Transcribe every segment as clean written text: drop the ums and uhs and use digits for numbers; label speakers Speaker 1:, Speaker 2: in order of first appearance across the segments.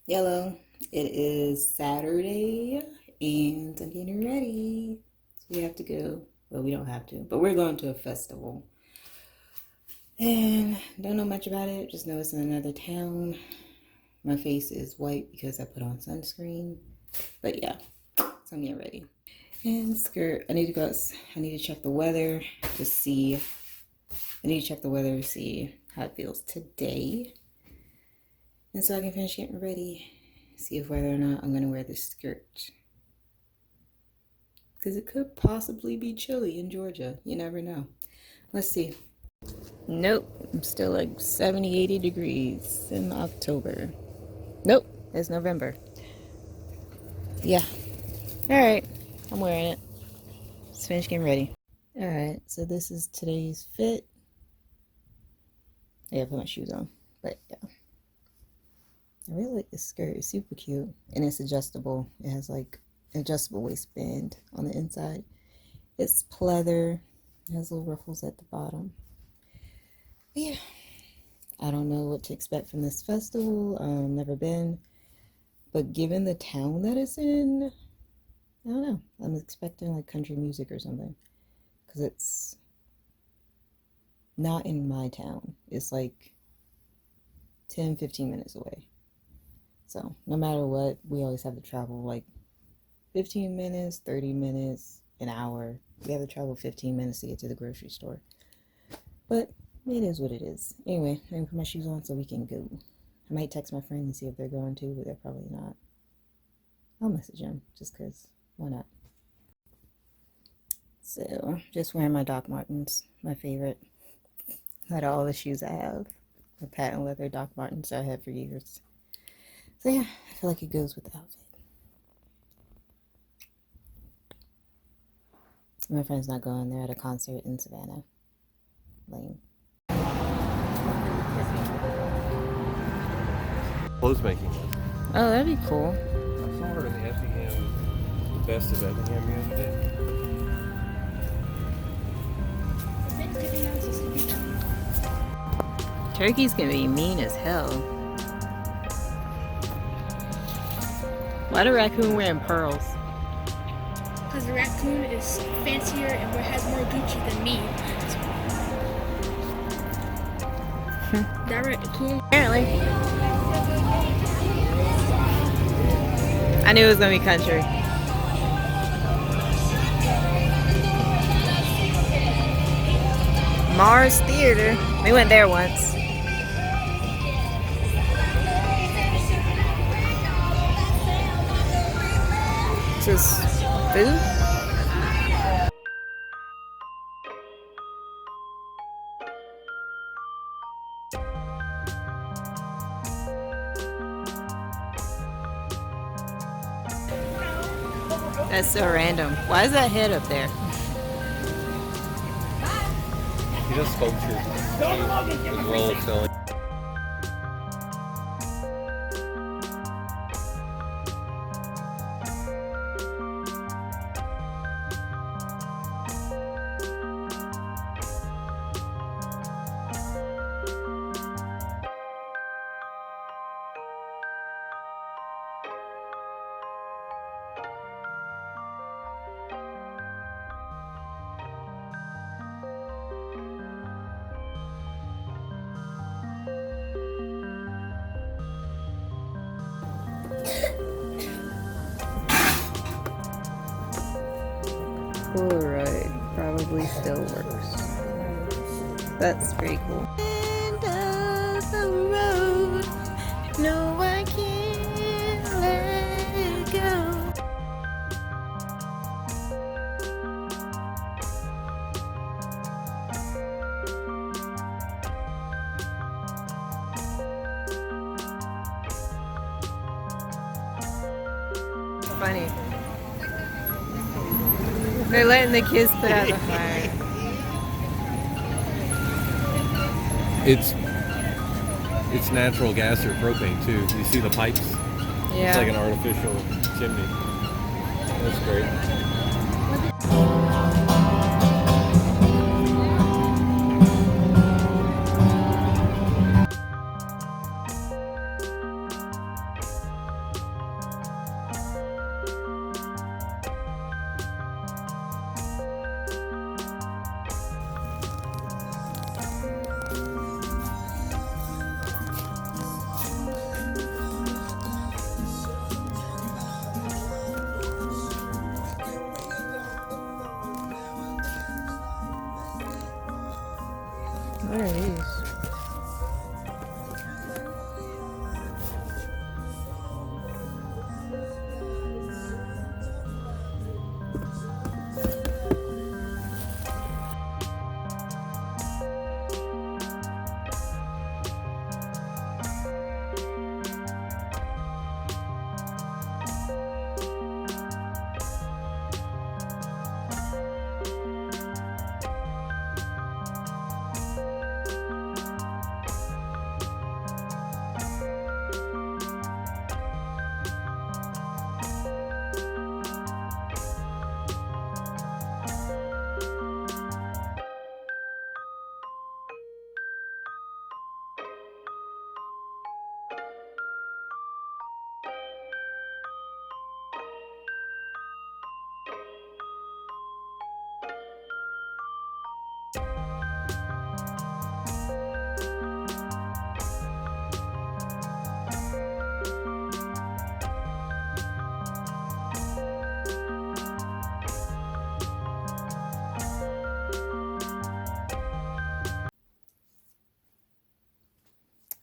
Speaker 1: Yellow. It is Saturday and I'm getting ready. So we have to go. Well, we don't have to, but we're going to a festival. And don't know much about it, just know it's in another town. My face is white because I put on sunscreen. But yeah, so I'm getting ready. And skirt. I need to go. I need to check the weather to see. I need to check the weather to see how it feels today. And so I can finish getting ready. See if whether or not I'm going to wear this skirt. Because it could possibly be chilly in Georgia. You never know. Let's see. Nope. I'm still like 70, 80 degrees in October. Nope. It's November. Yeah. Alright. I'm wearing it. Let's finish getting ready. Alright. So this is today's fit. I gotta put my shoes on. But yeah. I really like this skirt. It's super cute. And it's adjustable. It has like adjustable waistband on the inside. It's pleather. It has little ruffles at the bottom. But yeah. I don't know what to expect from this festival. Never been. But given the town that it's in, I don't know. I'm expecting like country music or something. Because it's not in my town. It's like 10, 15 minutes away. So no matter what, we always have to travel like 15 minutes, 30 minutes, an hour. We have to travel 15 minutes to get to the grocery store. But it is what it is. Anyway, I'm going to put my shoes on so we can go. I might text my friend and see if they're going to, but they're probably not. I'll message them just because, why not? So, just wearing my Doc Martens, my favorite. Out of all the shoes I have. The patent leather Doc Martens I had for years. So yeah, I feel like it goes with the outfit. My friend's not going. They're at a concert in Savannah. Lame.
Speaker 2: Clothes making.
Speaker 1: Oh, that'd be cool.
Speaker 2: I saw her in the Effingham, the best of Effingham the other day.
Speaker 1: Turkeys can be mean as hell. Why the raccoon wearing pearls?
Speaker 3: Because the raccoon is fancier and has more Gucci than me. That raccoon.
Speaker 1: Apparently. I knew it was gonna be country. Mars Theater. We went there once. Just food? That's so random. Why is that head up there?
Speaker 2: He does sculpture as well as selling.
Speaker 1: Polaroid probably still works. That's pretty cool. End of the road. No, I can't let go. Funny. They're letting the kids put out the fire.
Speaker 2: It's natural gas or propane too. You see the pipes?
Speaker 1: Yeah.
Speaker 2: It's like an artificial chimney. That's great.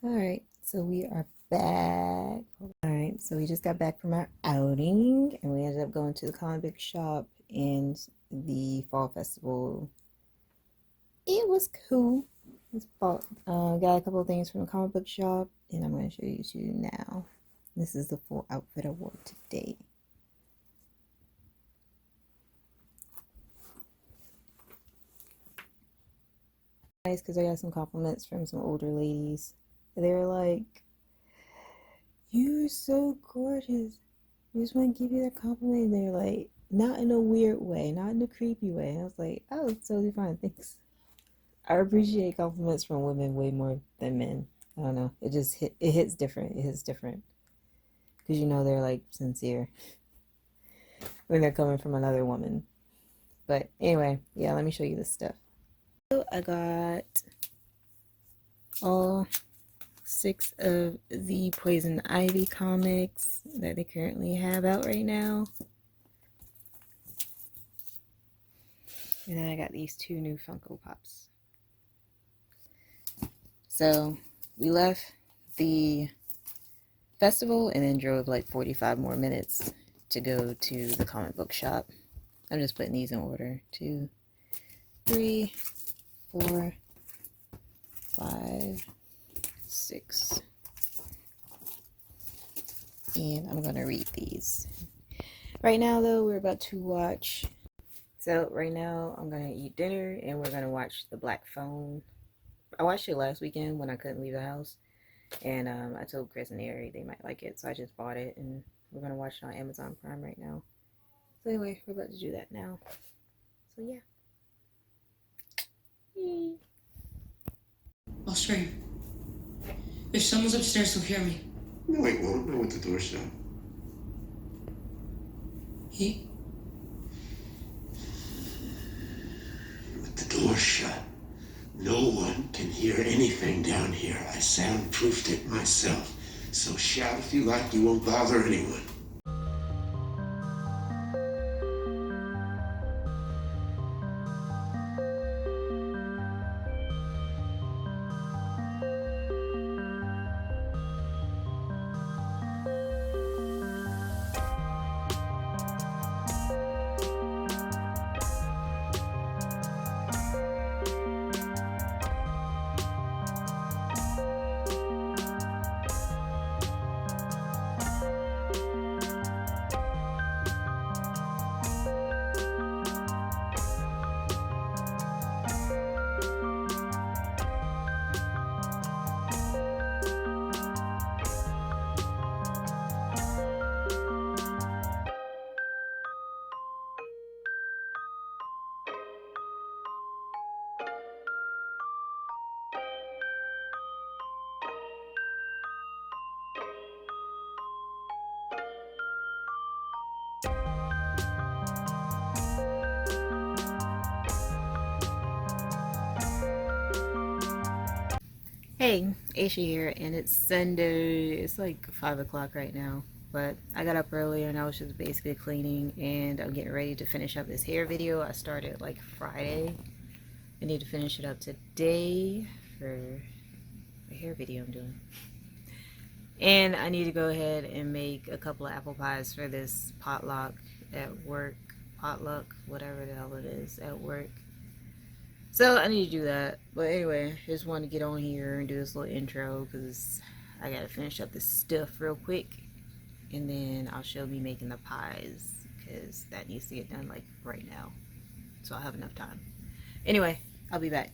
Speaker 1: All right, so we are back. All right, so we just got back from our outing and we ended up going to the comic book shop and the fall festival. It was cool. It was fall. Got a couple of things from the comic book shop and I'm going to show you to you now. This is the full outfit I wore today. Nice because I got some compliments from some older ladies. They were like, "You're so gorgeous. I just want to give you that compliment." And they're like, not in a weird way, not in a creepy way. And I was like, "Oh, it's totally fine. Thanks." I appreciate compliments from women way more than men. I don't know. It hits different. It hits different because you know they're like sincere when they're coming from another woman. But anyway, yeah. Let me show you this stuff. So I got all 6 of the Poison Ivy comics that they currently have out right now. And then I got these 2 new Funko Pops. So we left the festival and then drove like 45 more minutes to go to the comic book shop. I'm just putting these in order. 2, 3, 4, 5, 6. And I'm gonna read these. Right now though, we're about to watch. So right now I'm gonna eat dinner and we're gonna watch The Black Phone. I watched it last weekend when I couldn't leave the house. And I told Chris and Ari they might like it, so I just bought it and we're gonna watch it on Amazon Prime right now. So anyway, we're about to do that now. So yeah.
Speaker 4: I'll scream. If someone's upstairs, they'll hear me.
Speaker 5: No, it won't. Not with the door shut.
Speaker 4: He?
Speaker 5: With the door shut. No one can hear anything down here. I soundproofed it myself. So shout if you like. You won't bother anyone.
Speaker 1: Hey, Aishah here, and it's Sunday. It's like 5 o'clock right now, but I got up earlier and I was just basically cleaning and I'm getting ready to finish up this hair video. I started like Friday. I need to finish it up today for a hair video I'm doing. And I need to go ahead and make a couple of apple pies for this potluck at work. Potluck, whatever the hell it is, at work. So I need to do that. But anyway, I just wanted to get on here and do this little intro because I gotta finish up this stuff real quick. And then I'll show me making the pies because that needs to get done like right now. So I'll have enough time. Anyway, I'll be back.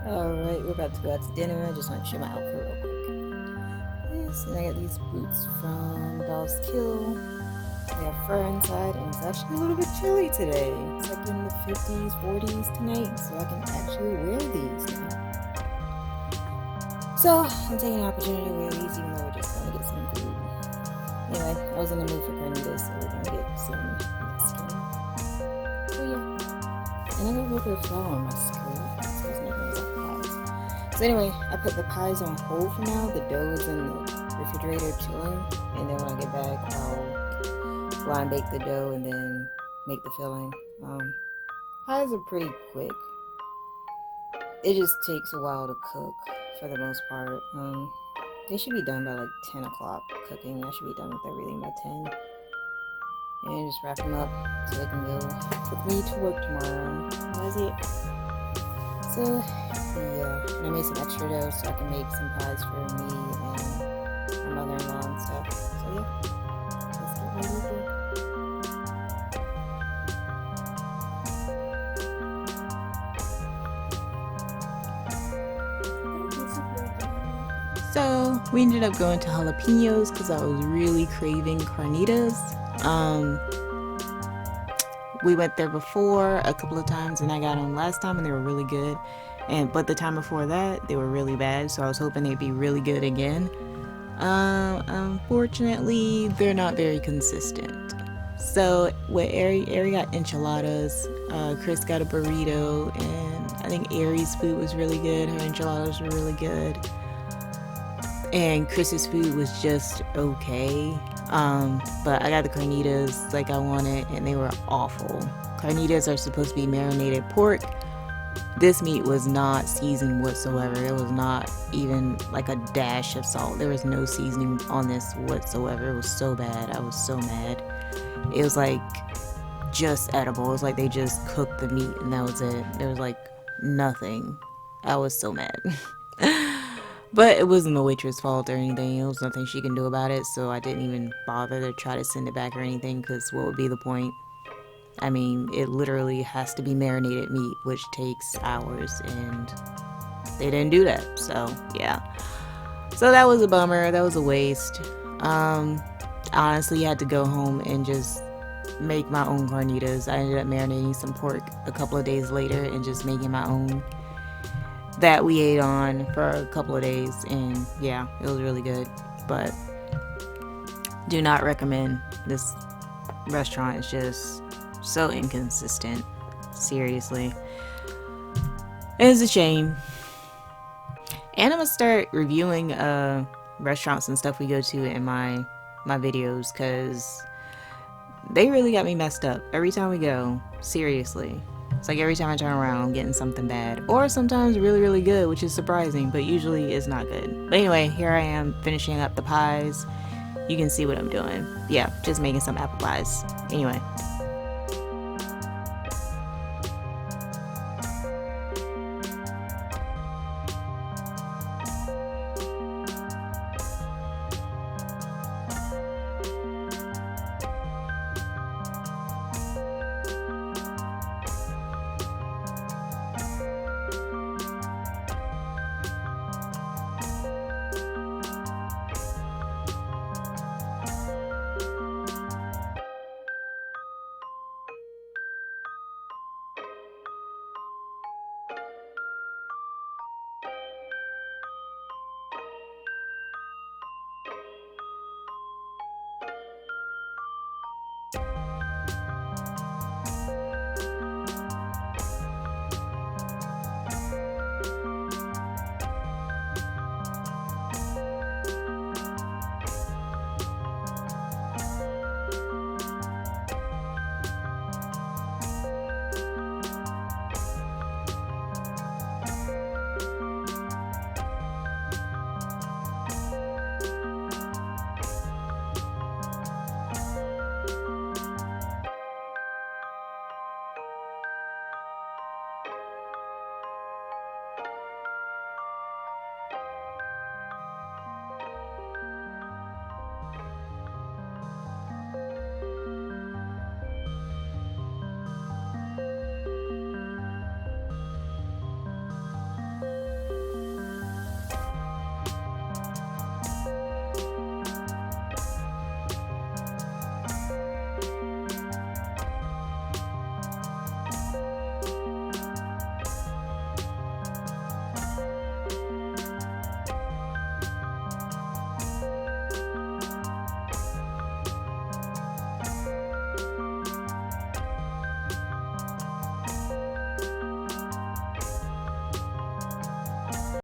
Speaker 1: Alright, we're about to go out to dinner. I just want to show my outfit real quick. Yes, and I got these boots from Dolls Kill. They have fur inside, and it's actually a little bit chilly today. It's like in the 50s, 40s tonight, so I can actually wear these now. So, I'm taking an opportunity to wear these, even though we're just going to get some food. Anyway, I was in the mood for carnitas, so we're going to get some Mexican. So, yeah. And I got a little bit of flour on my skirt. So anyway, I put the pies on hold for now. The dough is in the refrigerator chilling, and then when I get back, I'll blind bake the dough and then make the filling. Pies are pretty quick. It just takes a while to cook for the most part. They should be done by like 10 o'clock cooking. I should be done with everything by 10. And just wrap them up so I can go with me to work tomorrow. That's it. So, yeah, and I made some extra dough so I can make some pies for me and my mother-in-law and stuff. So, yeah, let's get ready to go. So, we ended up going to Jalapenos because I was really craving carnitas. We went there before a couple of times, and I got them last time, and they were really good. But the time before that, they were really bad. So I was hoping they'd be really good again. Unfortunately, they're not very consistent. So with Ari got enchiladas, Chris got a burrito, and I think Ari's food was really good. Her enchiladas were really good, and Chris's food was just okay. But I got the carnitas like I wanted, and they were awful. Carnitas are supposed to be marinated pork. This meat was not seasoned whatsoever. There was not even like a dash of salt. There was no seasoning on this whatsoever. It was so bad. I was so mad. It was like just edible. It was like they just cooked the meat and that was it. There was like nothing. I was so mad. But it wasn't the waitress' fault or anything. It was nothing she can do about it, so I didn't even bother to try to send it back or anything, because what would be the point? I mean, it literally has to be marinated meat, which takes hours, and they didn't do that, so yeah. So that was a bummer. That was a waste. Honestly, I had to go home and just make my own carnitas. I ended up marinating some pork a couple of days later and just making my own that we ate on for a couple of days, and yeah, it was really good. But do not recommend. This restaurant is just so inconsistent. Seriously, it's a shame. And I'm gonna start reviewing restaurants and stuff we go to in my videos, because they really got me messed up every time we go. Seriously, it's like every time I turn around I'm getting something bad, or sometimes really really good, which is surprising, but usually it's not good. But anyway, here I am finishing up the pies. You can see what I'm doing. Yeah, just making some apple pies. Anyway,